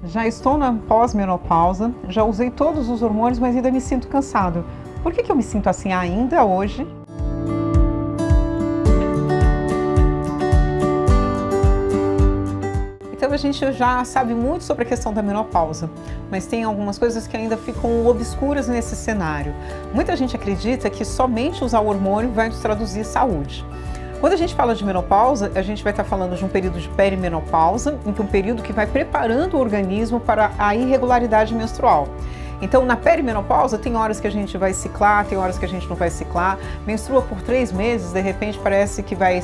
Já estou na pós-menopausa, já usei todos os hormônios, mas ainda me sinto cansado. Por que eu me sinto assim ainda hoje? Então a gente já sabe muito sobre a questão da menopausa, mas tem algumas coisas que ainda ficam obscuras nesse cenário. Muita gente acredita que somente usar o hormônio vai nos traduzir saúde. Quando a gente fala de menopausa, a gente vai estar falando de um período de perimenopausa, em que é um período que vai preparando o organismo para a irregularidade menstrual. Então, na perimenopausa, tem horas que a gente vai ciclar, tem horas que a gente não vai ciclar, menstrua por 3 meses, de repente parece que vai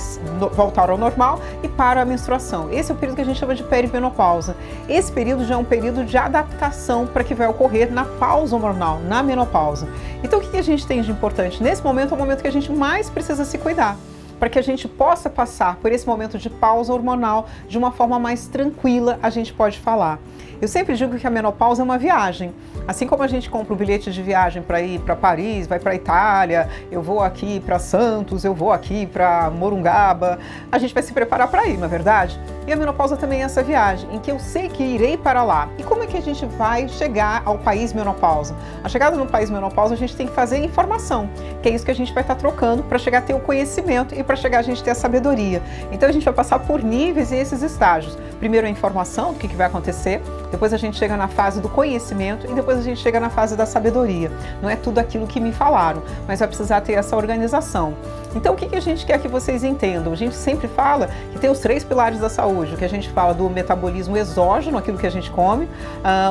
voltar ao normal e para a menstruação. Esse é o período que a gente chama de perimenopausa. Esse período já é um período de adaptação para que vai ocorrer na pausa hormonal, na menopausa. Então, o que a gente tem de importante? Nesse momento é o momento que a gente mais precisa se cuidar, para que a gente possa passar por esse momento de pausa hormonal de uma forma mais tranquila, a gente pode falar. Eu sempre digo que a menopausa é uma viagem. Assim como a gente compra o bilhete de viagem para ir para Paris, vai para a Itália, eu vou aqui para Santos, eu vou aqui para Morungaba, a gente vai se preparar para ir, não é verdade? E a menopausa também é essa viagem, em que eu sei que irei para lá. E como é que a gente vai chegar ao país menopausa? A chegada no país menopausa a gente tem que fazer informação, que é isso que a gente vai estar trocando para chegar a ter o conhecimento e para chegar a gente ter a sabedoria. Então a gente vai passar por níveis e esses estágios. Primeiro a informação do que vai acontecer, depois a gente chega na fase do conhecimento e depois a gente chega na fase da sabedoria. Não é tudo aquilo que me falaram, mas vai precisar ter essa organização. Então o que a gente quer que vocês entendam? A gente sempre fala que tem os 3 pilares da saúde, o que a gente fala do metabolismo exógeno, aquilo que a gente come,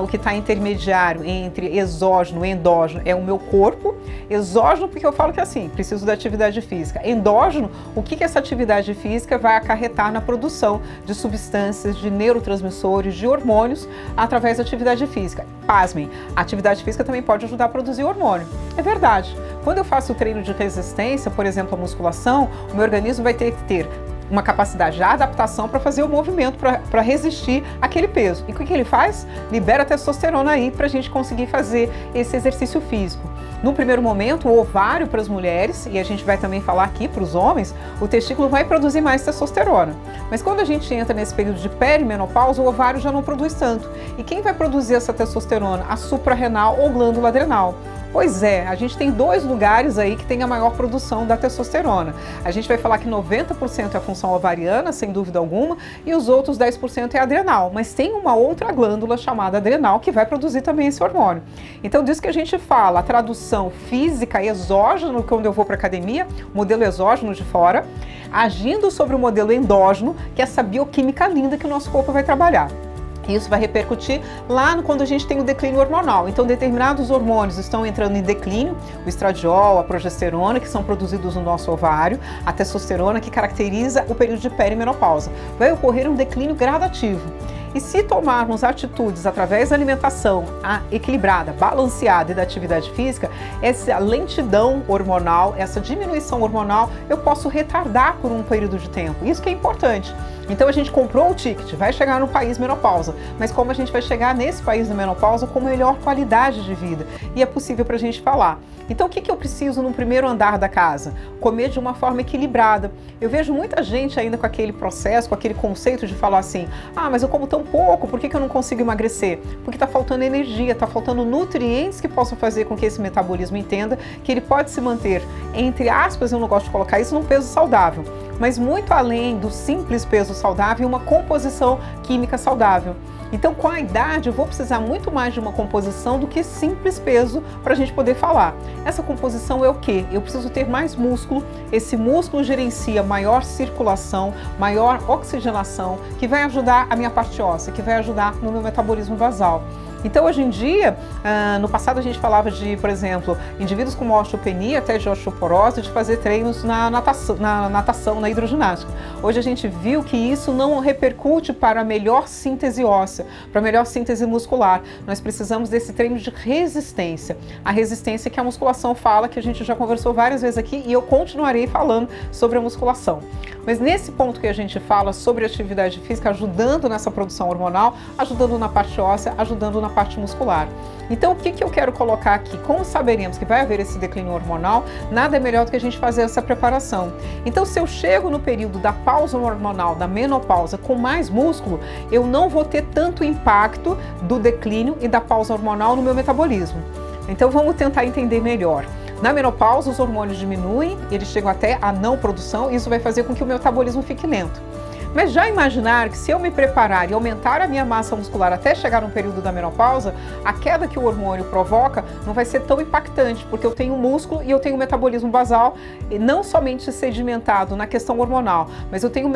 o que está intermediário entre exógeno e endógeno é o meu corpo. Exógeno porque eu falo que assim, preciso da atividade física. Endógeno, o que essa atividade física vai acarretar na produção de substâncias, de neurotransmissores, de hormônios através da atividade física. Pasmem, a atividade física também pode ajudar a produzir hormônio. É verdade. Quando eu faço o treino de resistência, por exemplo, a musculação, o meu organismo vai ter que ter uma capacidade de adaptação para fazer o movimento, para resistir àquele peso. E o que ele faz? Libera testosterona aí para a gente conseguir fazer esse exercício físico. No primeiro momento, o ovário para as mulheres, e a gente vai também falar aqui para os homens, o testículo vai produzir mais testosterona. Mas quando a gente entra nesse período de perimenopausa, o ovário já não produz tanto. E quem vai produzir essa testosterona? A suprarrenal ou glândula adrenal. Pois é, a gente tem 2 lugares aí que tem a maior produção da testosterona. A gente vai falar que 90% é a função ovariana, sem dúvida alguma, e os outros 10% é adrenal. Mas tem uma outra glândula chamada adrenal que vai produzir também esse hormônio. Então, disso que a gente fala, a tradução física exógeno, quando eu vou para a academia, modelo exógeno de fora, agindo sobre o modelo endógeno, que é essa bioquímica linda que o nosso corpo vai trabalhar. Isso vai repercutir lá quando a gente tem o declínio hormonal. Então, determinados hormônios estão entrando em declínio, o estradiol, a progesterona, que são produzidos no nosso ovário, a testosterona, que caracteriza o período de perimenopausa. Vai ocorrer um declínio gradativo. E se tomarmos atitudes através da alimentação equilibrada, balanceada e da atividade física, essa lentidão hormonal, essa diminuição hormonal, eu posso retardar por um período de tempo. Isso que é importante. Então a gente comprou o ticket, vai chegar no país menopausa, mas como a gente vai chegar nesse país da menopausa com melhor qualidade de vida? E é possível para a gente falar. Então o que eu preciso no primeiro andar da casa? Comer de uma forma equilibrada. Eu vejo muita gente ainda com aquele processo, com aquele conceito de falar assim, mas eu como tão pouco, por que eu não consigo emagrecer? Porque está faltando energia, está faltando nutrientes que possam fazer com que esse metabolismo entenda que ele pode se manter, entre aspas, eu não gosto de colocar isso, num peso saudável, mas muito além do simples peso saudável, uma composição química saudável. Então, com a idade, eu vou precisar muito mais de uma composição do que simples peso para a gente poder falar. Essa composição é o quê? Eu preciso ter mais músculo, esse músculo gerencia maior circulação, maior oxigenação, que vai ajudar a minha parte óssea, que vai ajudar no meu metabolismo basal. Então, hoje em dia, no passado a gente falava de, por exemplo, indivíduos com osteopenia, até de osteoporose, de fazer treinos na natação, na hidroginástica. Hoje a gente viu que isso não repercute para a melhor síntese óssea, para a melhor síntese muscular. Nós precisamos desse treino de resistência. A resistência que a musculação fala, que a gente já conversou várias vezes aqui, e eu continuarei falando sobre a musculação. Mas nesse ponto que a gente fala sobre atividade física, ajudando nessa produção hormonal, ajudando na parte óssea, ajudando na parte muscular. Então, o que eu quero colocar aqui? Como saberemos que vai haver esse declínio hormonal, nada é melhor do que a gente fazer essa preparação. Então, se eu chego no período da pausa hormonal, da menopausa, com mais músculo, eu não vou ter tanto tanto impacto do declínio e da pausa hormonal no meu metabolismo. Então vamos tentar entender melhor. Na menopausa, os hormônios diminuem, eles chegam até a não produção, e isso vai fazer com que o metabolismo fique lento. Mas já imaginar que se eu me preparar e aumentar a minha massa muscular até chegar no período da menopausa, a queda que o hormônio provoca não vai ser tão impactante, porque eu tenho músculo e eu tenho metabolismo basal, e não somente sedimentado na questão hormonal, mas eu tenho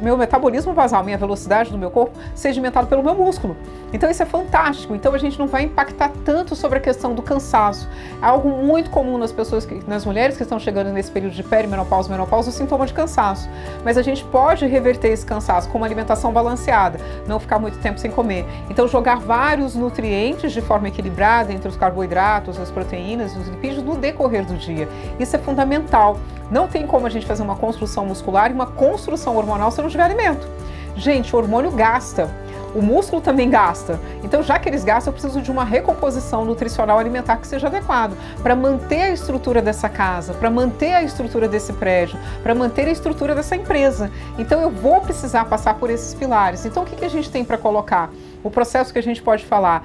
meu metabolismo basal, minha velocidade do meu corpo, sedimentado pelo meu músculo. Então isso é fantástico, então a gente não vai impactar tanto sobre a questão do cansaço. É algo muito comum nas mulheres que estão chegando nesse período de perimenopausa, menopausa, o sintoma de cansaço. Mas a gente pode reverter esse cansaço com uma alimentação balanceada, não ficar muito tempo sem comer. Então jogar vários nutrientes de forma equilibrada entre os carboidratos, as proteínas e os lipídios no decorrer do dia. Isso é fundamental. Não tem como a gente fazer uma construção muscular e uma construção hormonal se não tiver alimento. Gente, o hormônio gasta. O músculo também gasta. Então, já que eles gastam, eu preciso de uma recomposição nutricional alimentar que seja adequado para manter a estrutura dessa casa, para manter a estrutura desse prédio, para manter a estrutura dessa empresa. Então, eu vou precisar passar por esses pilares. Então, o que a gente tem para colocar? O processo que a gente pode falar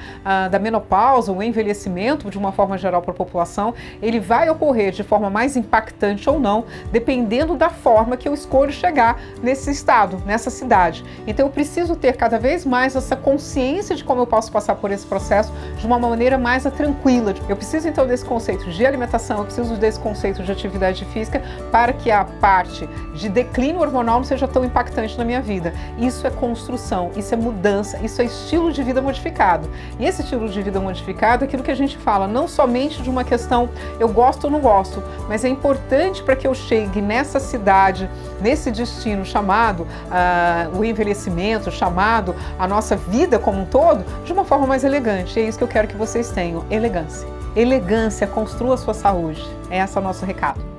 da menopausa, o envelhecimento, de uma forma geral para a população, ele vai ocorrer de forma mais impactante ou não, dependendo da forma que eu escolho chegar nesse estado, nessa cidade. Então eu preciso ter cada vez mais essa consciência de como eu posso passar por esse processo de uma maneira mais tranquila. Eu preciso então desse conceito de alimentação, eu preciso desse conceito de atividade física para que a parte de declínio hormonal não seja tão impactante na minha vida. Isso é construção, isso é mudança, isso é estilo de vida modificado. E esse estilo de vida modificado é aquilo que a gente fala, não somente de uma questão eu gosto ou não gosto, mas é importante para que eu chegue nessa cidade, nesse destino chamado o envelhecimento, chamado a nossa vida como um todo, de uma forma mais elegante. E é isso que eu quero que vocês tenham, elegância. Elegância, construa a sua saúde. Esse é o nosso recado.